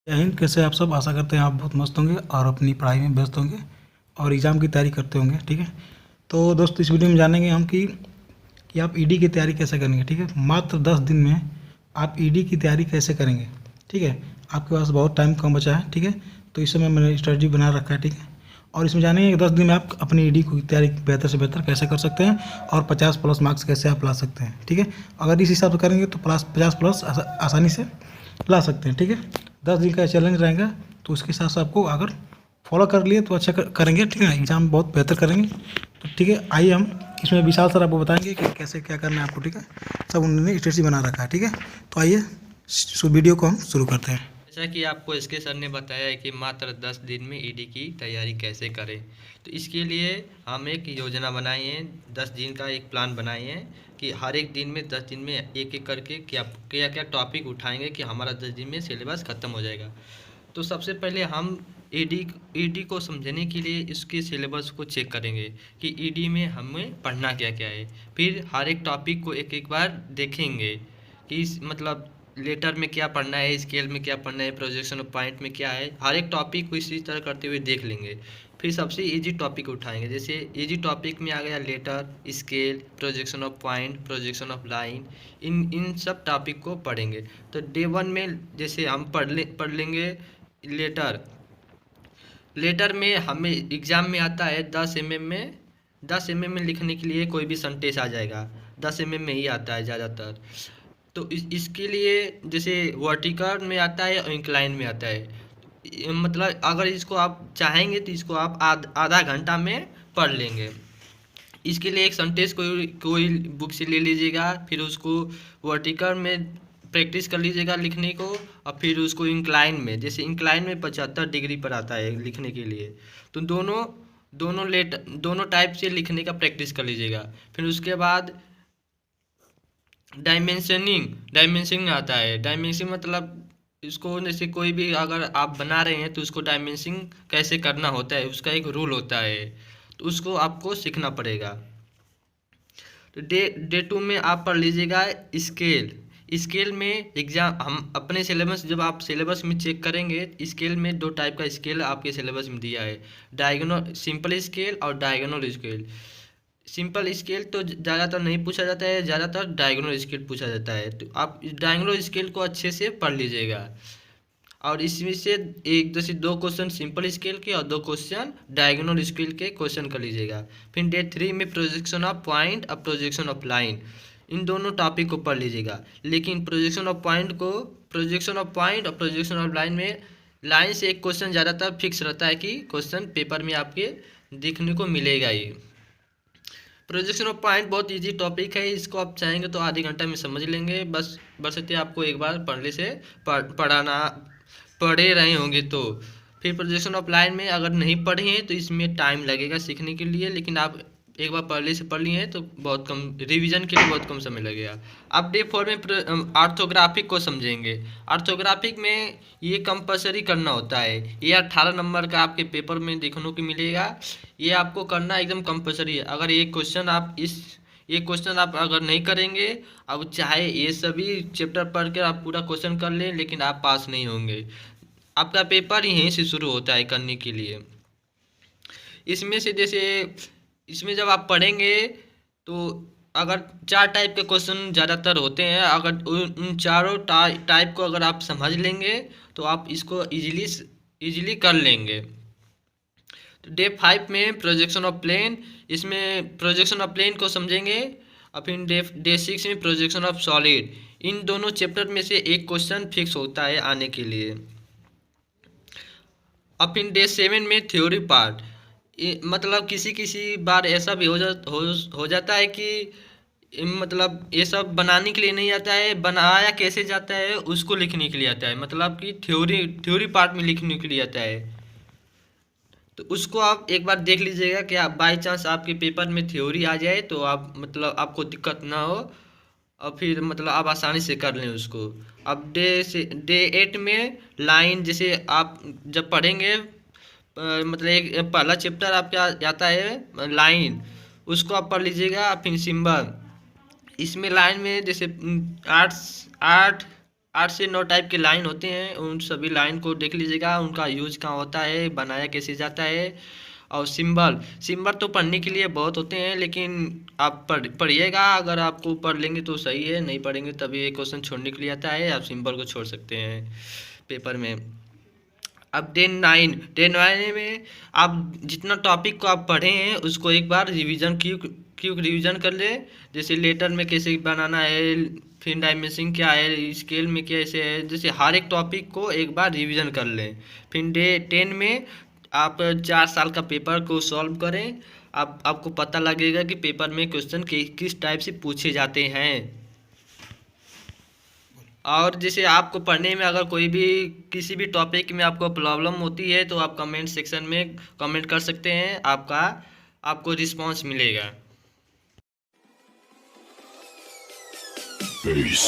जय हिंद। कैसे आप सब? आशा करते हैं आप बहुत मस्त होंगे और अपनी पढ़ाई में व्यस्त होंगे और एग्ज़ाम की तैयारी करते होंगे। ठीक है, तो दोस्त इस वीडियो में जानेंगे हम कि आप ईडी की तैयारी कैसे करेंगे। ठीक है, मात्र 10 दिन में आप ईडी की तैयारी कैसे करेंगे। ठीक है, आपके पास बहुत टाइम कम बचा है। ठीक है, तो इस समय मैंने स्ट्रेटजी बना रखा है। ठीक है, और इसमें जानेंगे कि 10 दिन में आप अपनी ईडी की तैयारी बेहतर से बेहतर कैसे कर सकते हैं और 50 प्लस मार्क्स कैसे आप ला सकते हैं। ठीक है, अगर इस हिसाब से करेंगे तो 50 प्लस आसानी से ला सकते हैं। ठीक है, 10 दिन का चैलेंज रहेगा, तो उसके हिसाब से आपको अगर फॉलो कर लिए तो अच्छा करेंगे। ठीक है ना, एग्जाम बहुत बेहतर करेंगे। तो ठीक है, आइए हम इसमें विशाल सर आपको बताएंगे कि कैसे क्या करना है आपको। ठीक है, सब उन्होंने स्ट्रेटजी बना रखा है। ठीक है, तो आइए वीडियो को हम शुरू करते हैं। जैसा कि आपको इसके सर ने बताया है कि मात्र 10 दिन में ईडी की तैयारी कैसे करें, तो इसके लिए हम एक योजना बनाए हैं। 10 दिन का एक प्लान बनाए हैं कि हर एक दिन में 10 दिन में एक एक करके क्या क्या क्या टॉपिक उठाएंगे कि हमारा 10 दिन में सिलेबस ख़त्म हो जाएगा। तो सबसे पहले हम ईडी को समझने के लिए इसके सिलेबस को चेक करेंगे कि ईडी में हमें पढ़ना क्या क्या है। फिर हर एक टॉपिक को एक एक बार देखेंगे कि इस मतलब लेटर में क्या पढ़ना है, स्केल में क्या पढ़ना है, प्रोजेक्शन ऑफ पॉइंट में क्या है। हर एक टॉपिक को इसी तरह करते हुए देख लेंगे। फिर सबसे इजी टॉपिक उठाएंगे। जैसे इजी टॉपिक में आ गया letter, scale, projection of point, projection of line. इन इन सब टॉपिक को पढ़ेंगे। तो डे 1 में जैसे हम पढ़ लेंगे लेटर। लेटर में हमें एग्ज़ाम में आता है 10 mm में। 10 mm में लिखने के लिए कोई भी सेंटेंस आ जाएगा। 10 mm में ही आता है ज़्यादातर। तो इसके लिए जैसे वर्टिकल में आता है और इंक्लाइन में आता है। मतलब अगर इसको आप चाहेंगे तो इसको आप आधा घंटा में पढ़ लेंगे। इसके लिए एक सेंटेंस कोई कोई बुक से ले लीजिएगा, फिर उसको वर्टिकल में प्रैक्टिस कर लीजिएगा लिखने को। और फिर उसको इंक्लाइन में, जैसे इंक्लाइन में 75 डिग्री पर आता है लिखने के लिए, तो दोनों दोनों टाइप से लिखने का प्रैक्टिस कर लीजिएगा। फिर उसके बाद डायमेंशनिंग आता है। डायमेंशनिंग मतलब इसको जैसे कोई भी अगर आप बना रहे हैं तो उसको डायमेंशनिंग कैसे करना होता है, उसका एक रूल होता है, तो उसको आपको सीखना पड़ेगा। तो डे 2 में आप पढ़ लीजिएगा स्केल। स्केल में एग्जाम हम अपने सिलेबस, जब आप सिलेबस में चेक करेंगे, स्केल में 2 टाइप का स्केल आपके सिलेबस में दिया है, डायगोनल सिंपल स्केल और डायगोनल स्केल। सिंपल स्केल तो ज़्यादातर नहीं पूछा जाता है, ज़्यादातर डायगोनल स्केल पूछा जाता है। तो आप डायगोनल स्केल को अच्छे से पढ़ लीजिएगा। और इसमें से एक जैसे 2 क्वेश्चन सिंपल स्केल के और 2 क्वेश्चन डायगोनल स्केल के क्वेश्चन कर लीजिएगा। फिर डे 3 में प्रोजेक्शन ऑफ पॉइंट और प्रोजेक्शन ऑफ लाइन, इन दोनों टॉपिक को पढ़ लीजिएगा। लेकिन प्रोजेक्शन ऑफ पॉइंट और प्रोजेक्शन ऑफ लाइन में लाइन से एक क्वेश्चन ज़्यादातर फिक्स रहता है कि क्वेश्चन पेपर में आपके देखने को मिलेगा ही। प्रोजेक्शन ऑफ पॉइंट बहुत इजी टॉपिक है, इसको आप चाहेंगे तो आधे घंटा में समझ लेंगे। बस बशर्ते आपको एक बार पढ़ने से पढ़े रहे होंगे तो। फिर प्रोजेक्शन ऑफ लाइन में अगर नहीं पढ़े हैं तो इसमें टाइम लगेगा सीखने के लिए, लेकिन आप एक बार पढ़ने से पढ़ लिए हैं तो बहुत कम, रिवीजन के लिए बहुत कम समय लगेगा। अब डे 4 में आर्थोग्राफिक को समझेंगे। आर्थोग्राफिक में ये कंपलसरी करना होता है। ये 18 नंबर का आपके पेपर में देखने को मिलेगा। ये आपको करना एकदम कंपलसरी है। अगर ये क्वेश्चन आप अगर नहीं करेंगे, अब चाहे ये सभी चैप्टर पढ़ कर आप पूरा क्वेश्चन कर लें, लेकिन आप पास नहीं होंगे। आपका पेपर ही यहीं से शुरू होता है करने के लिए। इसमें से जैसे इसमें जब आप पढ़ेंगे तो अगर 4 टाइप के क्वेश्चन ज़्यादातर होते हैं, अगर उन चारों टाइप को अगर आप समझ लेंगे तो आप इसको इजीली कर लेंगे। तो डे 5 में प्रोजेक्शन ऑफ प्लेन, इसमें प्रोजेक्शन ऑफ प्लेन को समझेंगे। और फिर डे 6 में प्रोजेक्शन ऑफ सॉलिड। इन दोनों चैप्टर में से एक क्वेश्चन फिक्स होता है आने के लिए। अब फिर डे 7 में थ्योरी पार्ट। मतलब किसी किसी बार ऐसा भी हो जाता है कि मतलब ये सब बनाने के लिए नहीं आता है, बनाया कैसे जाता है उसको लिखने के लिए आता है। मतलब कि थ्योरी पार्ट में लिखने के लिए आता है। तो उसको आप एक बार देख लीजिएगा कि आप बाई चांस आपके पेपर में थ्योरी आ जाए तो आप मतलब आपको दिक्कत ना हो, और फिर मतलब आप आसानी से कर लें उसको। अब डे 8 में लाइन, जैसे आप जब पढ़ेंगे मतलब एक पहला चैप्टर आपका आता है लाइन, उसको आप पढ़ लीजिएगा। फिर सिंबल, इसमें लाइन में जैसे आठ आठ 8 से 9 टाइप के लाइन होते हैं, उन सभी लाइन को देख लीजिएगा, उनका यूज कहाँ होता है, बनाया कैसे जाता है। और सिंबल सिंबल तो पढ़ने के लिए बहुत होते हैं, लेकिन आप पढ़िएगा, अगर आपको पढ़ लेंगे तो सही है, नहीं पढ़ेंगे तभी एक क्वेश्चन छोड़ने के लिए आता है, आप सिंबल को छोड़ सकते हैं पेपर में। अब डे 9 में आप जितना टॉपिक को आप पढ़े हैं उसको एक बार रिवीजन क्यों रिवीजन कर ले। जैसे लेटर में कैसे बनाना है, फिर डायमेंशन क्या है, स्केल में कैसे है, जैसे हर एक टॉपिक को एक बार रिवीजन कर लें। फिर डे 10 में आप 4 साल का पेपर को सॉल्व करें। आपको पता लगेगा कि पेपर में क्वेश्चन किस टाइप से पूछे जाते हैं। और जैसे आपको पढ़ने में अगर कोई भी किसी भी टॉपिक में आपको प्रॉब्लम होती है तो आप कमेंट सेक्शन में कमेंट कर सकते हैं, आपको रिस्पांस मिलेगा। Peace.